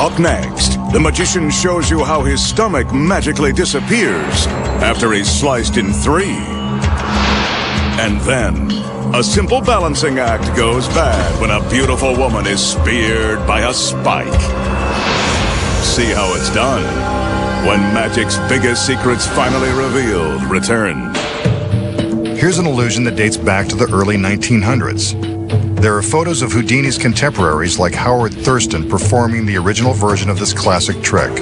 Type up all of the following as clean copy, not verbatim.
Up next, the magician shows you how his stomach magically disappears after he's sliced in 3. And then, a simple balancing act goes bad when a beautiful woman is speared by a spike. See how it's done when magic's biggest secrets finally revealed return. Here's an illusion that dates back to the early 1900s. There are photos of Houdini's contemporaries like Howard Thurston performing the original version of this classic trick.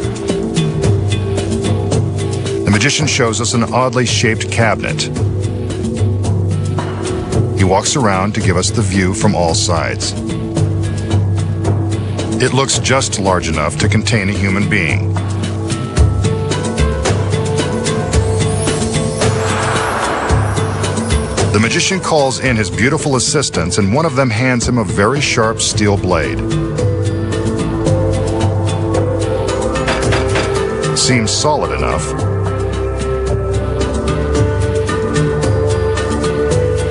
The magician shows us an oddly shaped cabinet. He walks around to give us the view from all sides. It looks just large enough to contain a human being. The magician calls in his beautiful assistants, and one of them hands him a very sharp steel blade. Seems solid enough.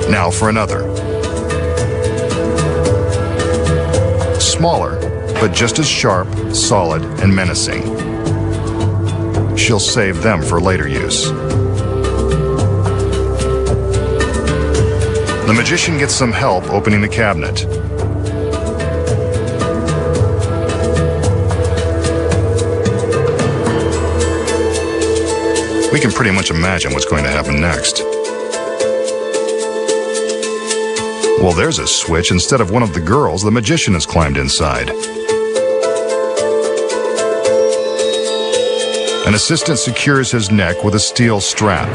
Now for another. Smaller, but just as sharp, solid, and menacing. She'll save them for later use. The magician gets some help opening the cabinet. We can pretty much imagine what's going to happen next. Well, there's a switch. Instead of one of the girls, the magician has climbed inside. An assistant secures his neck with a steel strap.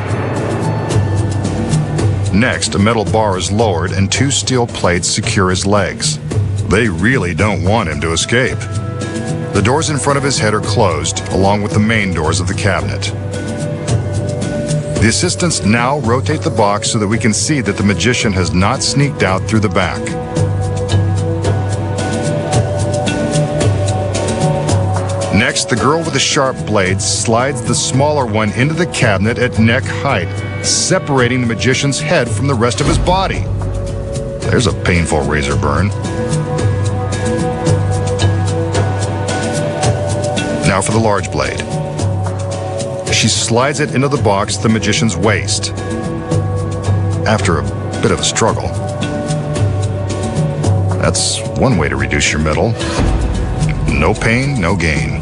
Next, a metal bar is lowered and 2 steel plates secure his legs. They really don't want him to escape. The doors in front of his head are closed, along with the main doors of the cabinet. The assistants now rotate the box so that we can see that the magician has not sneaked out through the back. Next, the girl with the sharp blade slides the smaller one into the cabinet at neck height, separating the magician's head from the rest of his body. There's a painful razor burn. Now for the large blade. She slides it into the box at the magician's waist. After a bit of a struggle. That's one way to reduce your metal. No pain, no gain.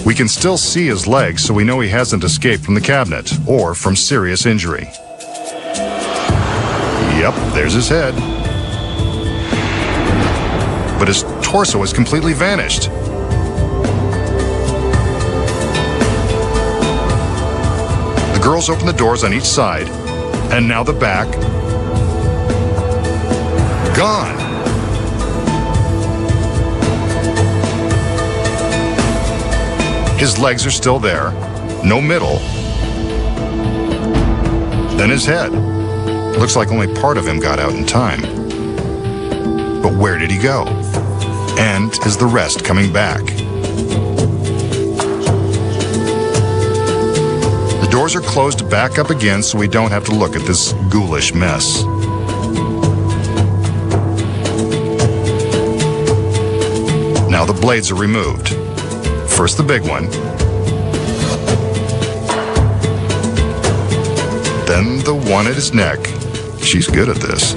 We can still see his legs, so we know he hasn't escaped from the cabinet or from serious injury. Yep, there's his head. But his torso has completely vanished. The girls open the doors on each side, and now the back. Gone. His legs are still there, no middle. Then his head. Looks like only part of him got out in time. But where did he go? And is the rest coming back? The doors are closed back up again so we don't have to look at this ghoulish mess. Now the blades are removed. First the big one, then the one at his neck. She's good at this.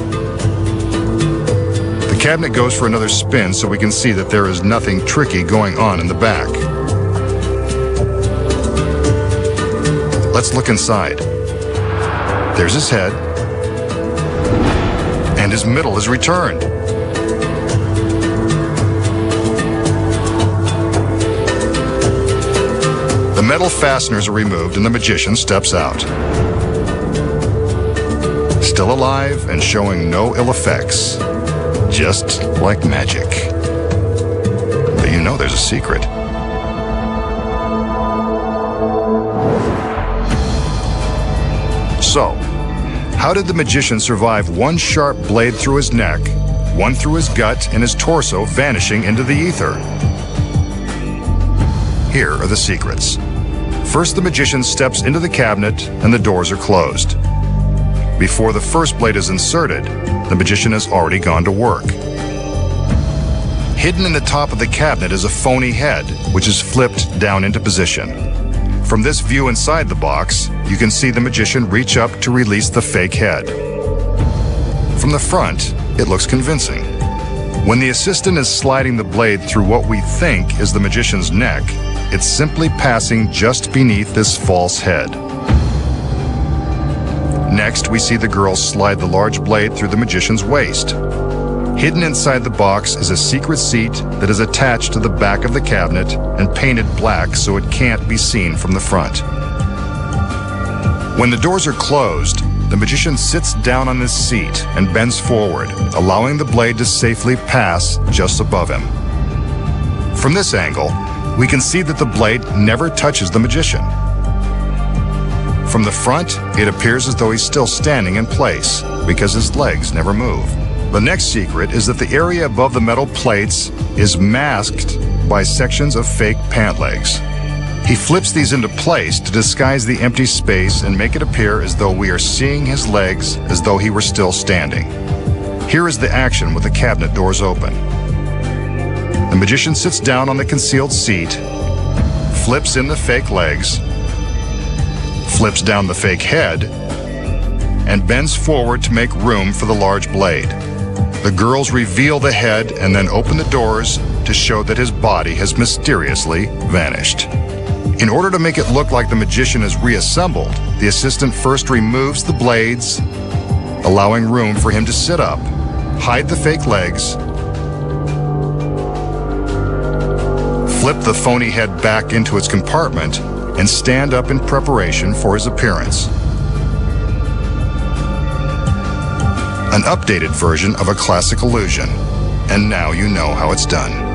The cabinet goes for another spin so we can see that there is nothing tricky going on in the back. Let's look inside. There's his head, and his middle is returned. The metal fasteners are removed and the magician steps out. Still alive and showing no ill effects. Just like magic. But you know there's a secret. So, how did the magician survive one sharp blade through his neck, one through his gut, and his torso vanishing into the ether? Here are the secrets. First, the magician steps into the cabinet and the doors are closed. Before the first blade is inserted, the magician has already gone to work. Hidden in the top of the cabinet is a phony head, which is flipped down into position. From this view inside the box, you can see the magician reach up to release the fake head. From the front, it looks convincing. When the assistant is sliding the blade through what we think is the magician's neck, it's simply passing just beneath this false head. Next, we see the girl slide the large blade through the magician's waist. Hidden inside the box is a secret seat that is attached to the back of the cabinet and painted black so it can't be seen from the front. When the doors are closed, the magician sits down on this seat and bends forward, allowing the blade to safely pass just above him. From this angle, we can see that the blade never touches the magician. From the front, it appears as though he's still standing in place because his legs never move. The next secret is that the area above the metal plates is masked by sections of fake pant legs. He flips these into place to disguise the empty space and make it appear as though we are seeing his legs as though he were still standing. Here is the action with the cabinet doors open. The magician sits down on the concealed seat, flips in the fake legs, flips down the fake head, and bends forward to make room for the large blade. The girls reveal the head and then open the doors to show that his body has mysteriously vanished. In order to make it look like the magician is reassembled, the assistant first removes the blades, allowing room for him to sit up, hide the fake legs, flip the phony head back into its compartment, and stand up in preparation for his appearance. An updated version of a classic illusion, and now you know how it's done.